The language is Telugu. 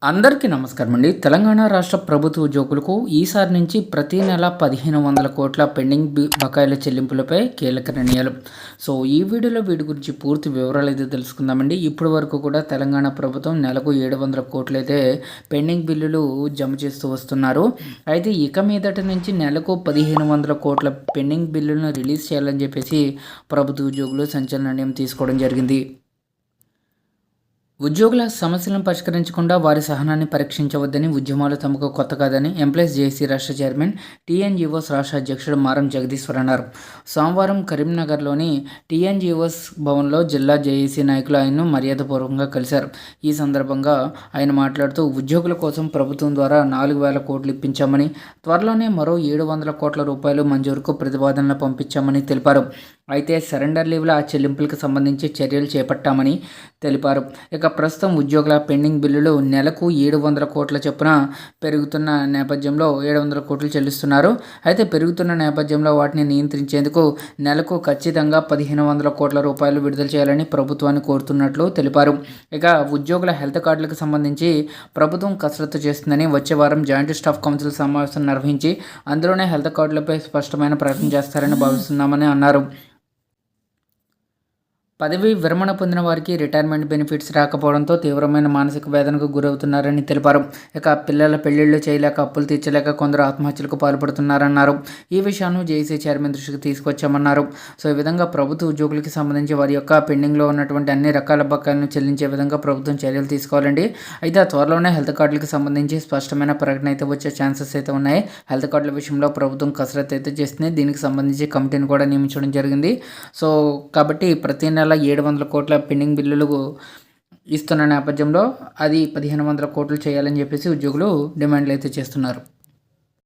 అందరికీ నమస్కారం అండి. తెలంగాణ రాష్ట్ర ప్రభుత్వ ఉద్యోగులకు ఈసారి నుంచి ప్రతి నెల 1500 కోట్ల పెండింగ్ బకాయిల చెల్లింపులపై కీలక నిర్ణయాలు. సో ఈ వీడియోలో వీటి గురించి పూర్తి వివరాలు అయితే తెలుసుకుందామండి. ఇప్పటి వరకు కూడా తెలంగాణ ప్రభుత్వం నెలకు 700 కోట్లు అయితే పెండింగ్ బిల్లులు జమ చేస్తూ వస్తున్నారు. అయితే ఇక మీదటి నుంచి నెలకు 1500 కోట్ల పెండింగ్ బిల్లులను రిలీజ్ చేయాలని చెప్పేసి ప్రభుత్వ ఉద్యోగులు సంచలన నిర్ణయం తీసుకోవడం జరిగింది. ఉద్యోగుల సమస్యలను పరిష్కరించకుండా వారి సహనాన్ని పరీక్షించవద్దని, ఉద్యమాలు తమకు కొత్త కాదని ఎంప్లాయీస్ జేఏసీ రాష్ట్ర చైర్మన్, టీఎన్జీఓస్ రాష్ట్ర అధ్యక్షుడు మారం జగదీశ్వర్ అన్నారు. సోమవారం కరీంనగర్లోని టీఎన్జీఓస్ భవన్లో జిల్లా జేఏసీ నాయకులు ఆయన్ను మర్యాదపూర్వకంగా కలిశారు. ఈ సందర్భంగా ఆయన మాట్లాడుతూ ఉద్యోగుల కోసం ప్రభుత్వం ద్వారా 4000 కోట్లు ఇప్పించామని, త్వరలోనే మరో 700 కోట్ల రూపాయలు మంజూరుకు ప్రతిపాదనలు పంపించామని తెలిపారు. అయితే సరెండర్ లీవ్ల చెల్లింపులకు సంబంధించి చర్యలు చేపట్టామని తెలిపారు. ఇక ప్రస్తుతం ఉద్యోగుల పెండింగ్ బిల్లులు నెలకు 700 కోట్ల చొప్పున పెరుగుతున్న నేపథ్యంలో 700 కోట్లు చెల్లిస్తున్నారు. అయితే పెరుగుతున్న నేపథ్యంలో వాటిని నియంత్రించేందుకు నెలకు ఖచ్చితంగా 1500 కోట్ల రూపాయలు విడుదల చేయాలని ప్రభుత్వాన్ని కోరుతున్నట్లు తెలిపారు. ఇక ఉద్యోగుల హెల్త్ కార్డులకు సంబంధించి ప్రభుత్వం కసరత్తు చేస్తుందని, వచ్చే వారం జాయింట్ స్టాఫ్ కౌన్సిల్ సమావేశం నిర్వహించి అందులోనే హెల్త్ కార్డులపై స్పష్టమైన ప్రకటన చేస్తారని భావిస్తున్నామని అన్నారు. పదవి విరమణ పొందిన వారికి రిటైర్మెంట్ బెనిఫిట్స్ రాకపోవడంతో తీవ్రమైన మానసిక వేదనకు గురవుతున్నారని తెలిపారు. ఇక పిల్లల పెళ్లిళ్లు చేయలేక, అప్పులు తీర్చలేక కొందరు ఆత్మహత్యలకు పాల్పడుతున్నారన్నారు. ఈ విషయాన్ని జేఏసీ చైర్మన్ దృష్టికి తీసుకొచ్చామన్నారు. సో ఈ విధంగా ప్రభుత్వ ఉద్యోగులకి సంబంధించి వారి యొక్క పెండింగ్లో ఉన్నటువంటి అన్ని రకాల బకాయిలను చెల్లించే విధంగా ప్రభుత్వం చర్యలు తీసుకోవాలండి. అయితే త్వరలోనే హెల్త్ కార్డులకు సంబంధించి స్పష్టమైన ప్రకటన అయితే వచ్చే ఛాన్సెస్ అయితే ఉన్నాయి. హెల్త్ కార్డుల విషయంలో ప్రభుత్వం కసరత్తు అయితే చేస్తుంది. దీనికి సంబంధించి కమిటీని కూడా నియమించడం జరిగింది. సో కాబట్టి ప్రతి నెల 700 కోట్ల పెండింగ్ బిల్లులు ఇస్తున్న నేపథ్యంలో అది 1500 కోట్లు చేయాలని చెప్పేసి ఉద్యోగులు డిమాండ్లు అయితే చేస్తున్నారు.